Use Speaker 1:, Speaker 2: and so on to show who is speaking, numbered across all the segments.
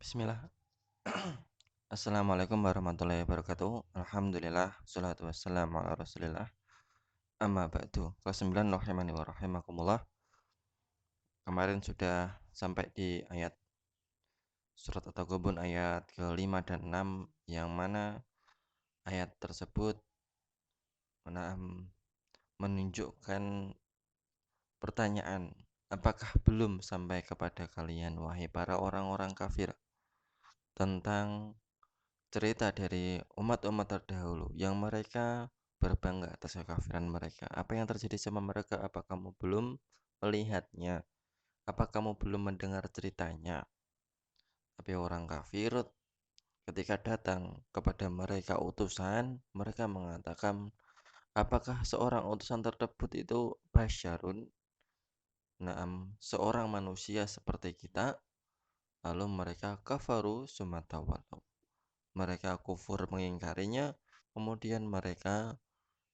Speaker 1: Bismillah. Assalamualaikum warahmatullahi wabarakatuh. Alhamdulillah, salatu wassalamu ala rasulillah. Amma ba'du. Kelas 9 rahimani wa rahimakumullah. Kemarin sudah sampai di ayat surat At-Taghabun ayat ke-5 dan 6, yang mana ayat tersebut menunjukkan pertanyaan, apakah belum sampai kepada kalian wahai para orang-orang kafir tentang cerita dari umat-umat terdahulu yang mereka berbangga atas kekafiran mereka. Apa yang terjadi sama mereka? Apa kamu belum melihatnya? Apa kamu belum mendengar ceritanya? Tapi orang kafir ketika datang kepada mereka utusan, mereka mengatakan, apakah seorang utusan tersebut itu basyarun? Naam, seorang manusia seperti kita. Lalu mereka kafaru sumatawallahu. Mereka kufur mengingkarinya, kemudian mereka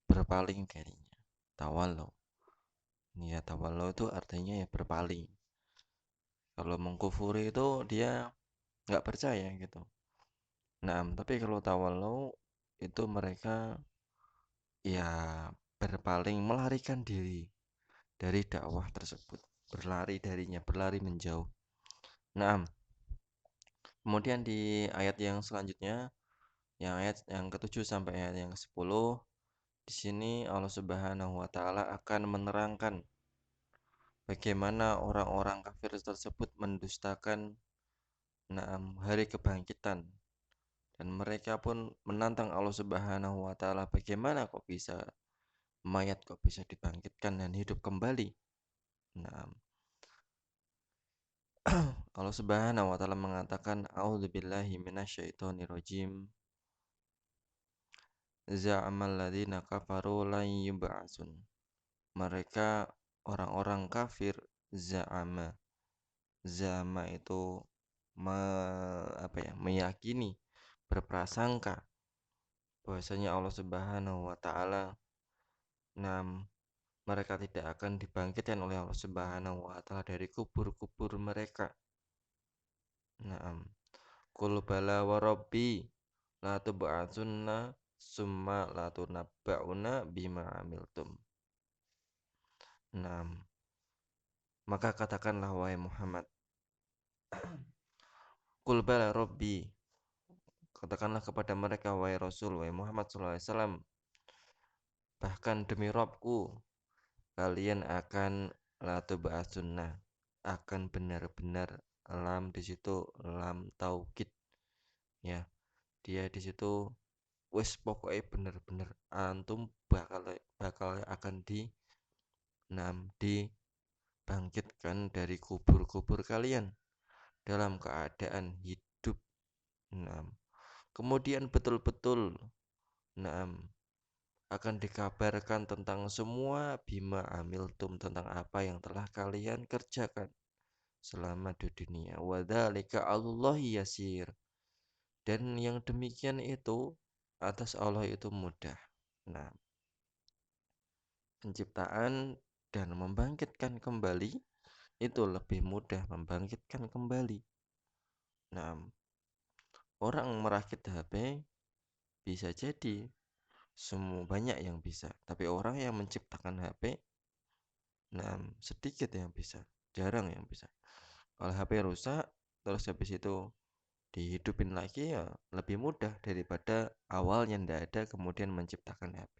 Speaker 1: berpaling darinya. Tawallau. Ya, tawallau itu artinya ya berpaling. Kalau mengkufuri itu dia nggak percaya gitu. Nah, tapi kalau tawallau itu mereka ya berpaling, melarikan diri dari dakwah tersebut, berlari darinya, berlari menjauh. Nah, kemudian di ayat yang selanjutnya, yang ayat yang ke-7 sampai ayat yang ke-10, di sini Allah Subhanahu wa taala akan menerangkan bagaimana orang-orang kafir tersebut mendustakan hari kebangkitan, dan mereka pun menantang Allah Subhanahu wa taala, bagaimana kok bisa mayat kok bisa dibangkitkan dan hidup kembali. Nah, Allah Subhanahu wa taala mengatakan, a'udzubillahi minasyaitonirrajim. Za'amal ladzina kafaru lan yub'atsun. Mereka orang-orang kafir za'ama itu meyakini, berprasangka bahwasanya Allah Subhanahu wa taala mereka tidak akan dibangkitkan oleh Allah Subhanahu wa taala dari kubur-kubur mereka. Qul bala wa rabbi la tub'atsunna summa la tunabba'una bima amiltum. Maka katakanlah wahai Muhammad, Qul bala rabbi, katakanlah kepada mereka wahai Rasul, wahai Muhammad sallallahu alaihi wasallam, bahkan demi Robku, kalian akan latuba'asunnah, akan benar-benar, lam di situ lam taukid, ya, dia di situ wis pokoknya benar-benar antum bakal akan dibangkitkan dari kubur-kubur kalian dalam keadaan hidup. Kemudian betul-betul akan dikabarkan tentang semua bima amiltum, tentang apa yang telah kalian kerjakan selama di dunia. Wadzalika 'alallahi yasir. Dan yang demikian itu atas Allah itu mudah. Nah, penciptaan dan membangkitkan kembali itu lebih mudah membangkitkan kembali. Nah, orang merakit HP bisa jadi semua banyak yang bisa, tapi orang yang menciptakan HP sedikit yang bisa, jarang yang bisa. Kalau HP rusak terus habis itu dihidupin lagi, ya lebih mudah daripada awalnya ndak ada kemudian menciptakan HP.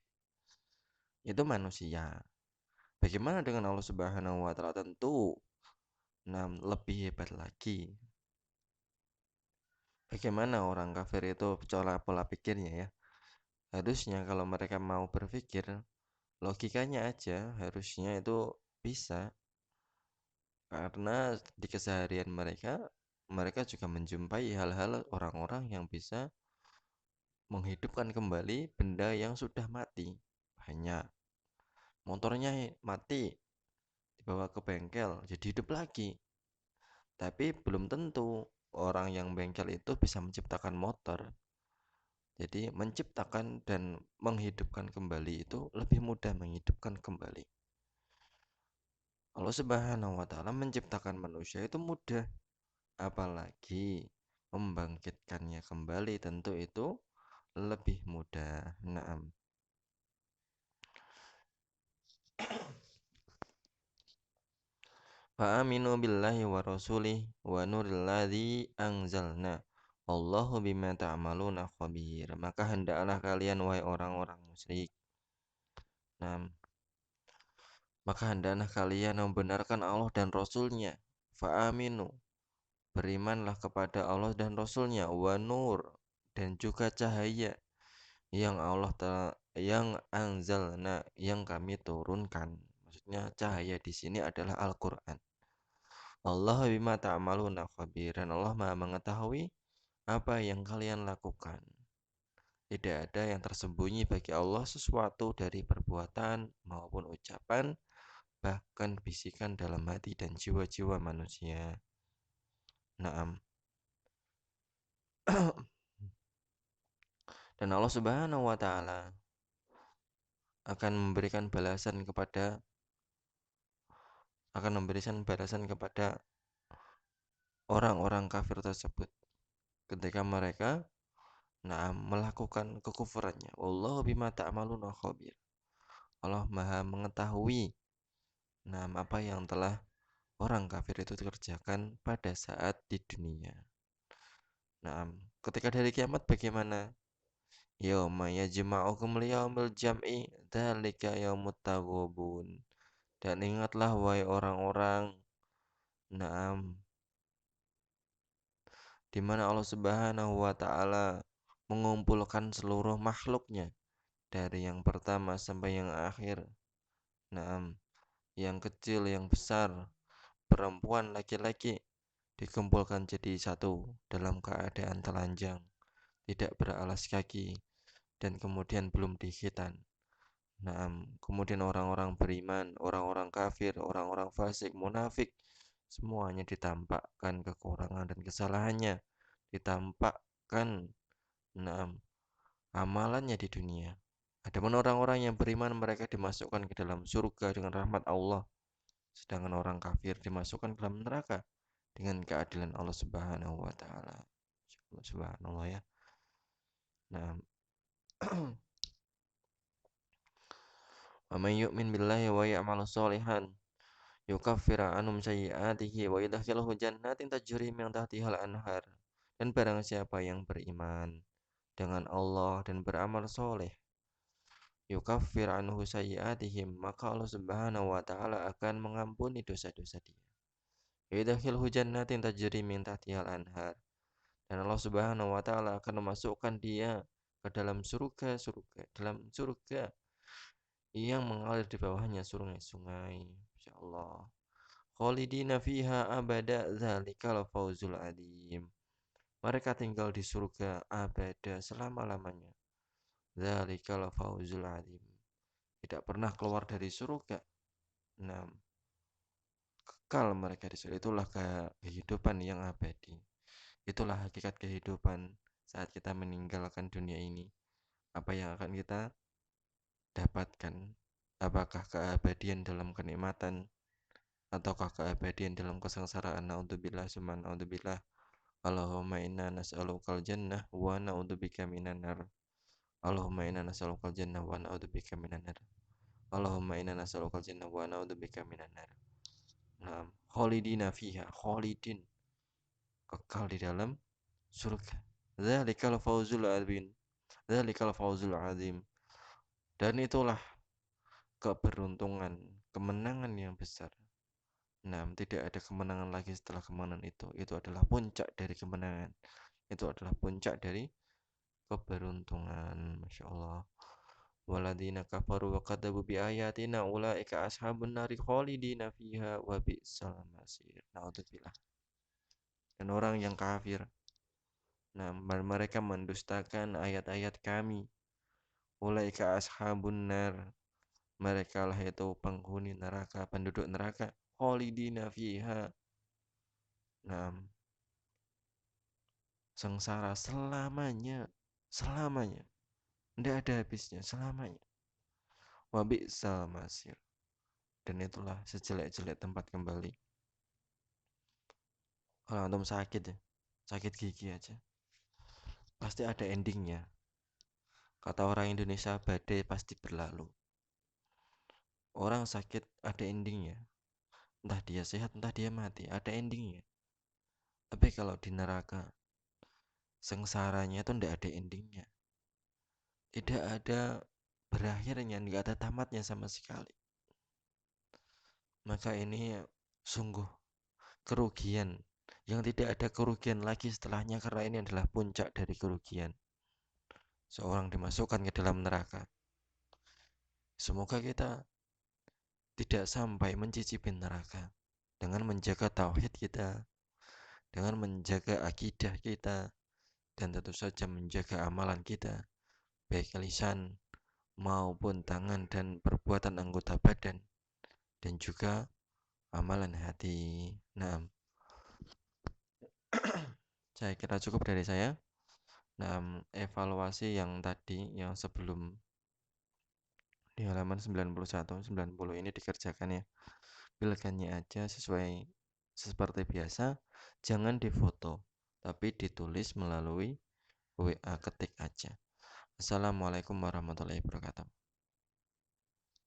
Speaker 1: Itu manusia. Bagaimana dengan Allah Subhanahu wa taala? Tentu lebih hebat lagi. Bagaimana orang kafir itu pola pikirnya, ya? Harusnya kalau mereka mau berpikir, logikanya aja harusnya itu bisa. Karena di keseharian mereka juga menjumpai hal-hal orang-orang yang bisa menghidupkan kembali benda yang sudah mati. Banyak. Motornya mati, dibawa ke bengkel, jadi hidup lagi. Tapi belum tentu orang yang bengkel itu bisa menciptakan motor. Jadi menciptakan dan menghidupkan kembali itu lebih mudah menghidupkan kembali. Allah Subhanahu wa taala menciptakan manusia itu mudah. Apalagi membangkitkannya kembali tentu itu lebih mudah. Naam. Fa aminu billahi wa rasulih wa nuril ladzi anzalna. Allahu bima ta'maluna khabir. Maka hendaklah kalian wahai orang-orang musyrik. Nah, maka hendaklah kalian membenarkan Allah dan Rasulnya. Fa aminu. Berimanlah kepada Allah dan Rasulnya. Wa nur. Dan juga cahaya yang yang anzalna, yang kami turunkan. Maksudnya cahaya di sini adalah Al-Qur'an. Allah bima ta'maluna khabir. Dan Allah Maha mengetahui apa yang kalian lakukan. Tidak ada yang tersembunyi bagi Allah sesuatu dari perbuatan maupun ucapan, bahkan bisikan dalam hati dan jiwa-jiwa manusia. Naam. Dan Allah Subhanahu wa taala akan memberikan balasan kepada orang-orang kafir tersebut ketika mereka melakukan kekufurannya. Wallahu bima ta'maluna khabir. Allah Maha mengetahui apa yang telah orang kafir itu kerjakan pada saat di dunia. Nah, ketika dari kiamat bagaimana? Yauma yajma'ukum liyaumil jam'i dzalika yaumut taghabun. Dan ingatlah wahai orang-orang, naam, di mana Allah Subhanahu wa taala mengumpulkan seluruh makhluknya dari yang pertama sampai yang akhir. Naam, yang kecil, yang besar, perempuan, laki-laki dikumpulkan jadi satu dalam keadaan telanjang, tidak beralas kaki, dan kemudian belum dikhitan. Kemudian orang-orang beriman, orang-orang kafir, orang-orang fasik, munafik, semuanya ditampakkan kekurangan dan kesalahannya, ditampakkan naam, amalannya di dunia. Adapun orang-orang yang beriman, mereka dimasukkan ke dalam surga dengan rahmat Allah, sedangkan orang kafir dimasukkan ke dalam neraka dengan keadilan Allah Subhanahu wa taala. Subhanallah ya. Nah, wa may yu'min billahi wa ya'mal sholihan yukaffir anhum sayyi'atihi wa yudkhiluhu jannatin tajri min tahtihal anhar. Dan barang siapa yang beriman dengan Allah dan beramal soleh, yukaffir anhu sayyi'atihim, maka Allah Subhanahu wa taala akan mengampuni dosa-dosa dia. Yudkhilhu jannatin tajri min tahtihal anhar. Dan Allah Subhanahu wa taala akan memasukkan dia ke dalam dalam surga yang mengalir di bawahnya sungai-sungai. Insyaallah. Khalidina fiha abada dzalikal fawzul adzim. Mereka tinggal di surga abada selama-lamanya. Dzalikal fawzul adzim. Tidak pernah keluar dari surga. Nah, kekal mereka di surga. Itulah kehidupan yang abadi. Itulah hakikat kehidupan saat kita meninggalkan dunia ini. Apa yang akan kita dapatkan? Apakah keabadian dalam kenikmatan ataukah keabadian dalam kesengsaraan? Naudzubillah summa naudzubillah. Allahumma inna nas'alukal jannah wa na'udzubika minan nar. Allahumma inna nas'alukal jannah wa na'udzubika minan nar. Allahumma inna nas'alukal jannah wa na'udzubika minan nar. Naam, khalidina fiha, khalidin, kekal di dalam surga. Dzalikal fawzul adzim. Dzalikal fawzul adzim. Dan itulah keberuntungan, kemenangan yang besar. Nah, tidak ada kemenangan lagi setelah kemenangan itu. Itu adalah puncak dari kemenangan. Itu adalah puncak dari keberuntungan. Masya Allah. Waladina kafaru wa kadzabu bi ayatina ulaika ashabun nari khalidina fiha wa bi'sal masir. Naudzubillah. Dan orang yang kafir, mereka mendustakan ayat-ayat kami. Ulaika ashabun nar. Mereka lah itu penghuni neraka, penduduk neraka. Khalidina fiha. Nah, sengsara selamanya, selamanya. Tidak ada habisnya, selamanya. Wa bi'sal masir. Dan itulah sejelek-jelek tempat kembali. Kalau antum sakit ya, sakit gigi aja. Pasti ada endingnya. Kata orang Indonesia, badai pasti berlalu. Orang sakit ada endingnya. Entah dia sehat, entah dia mati, ada endingnya. Tapi kalau di neraka, sengsaranya itu ndak ada endingnya. Tidak ada berakhirnya, nggak ada tamatnya sama sekali. Maka ini sungguh kerugian yang tidak ada kerugian lagi setelahnya, karena ini adalah puncak dari kerugian. Seorang dimasukkan ke dalam neraka. Semoga kita tidak sampai mencicipi neraka dengan menjaga tauhid kita, dengan menjaga akidah kita, dan tentu saja menjaga amalan kita, baik lisan maupun tangan dan perbuatan anggota badan, dan juga amalan hati. Nah, saya kira cukup dari saya. Nah, evaluasi yang tadi, yang sebelum di halaman 91, 90 ini dikerjakan ya. Pilihannya aja sesuai seperti biasa, jangan difoto, tapi ditulis melalui WA, ketik aja. Assalamualaikum warahmatullahi wabarakatuh.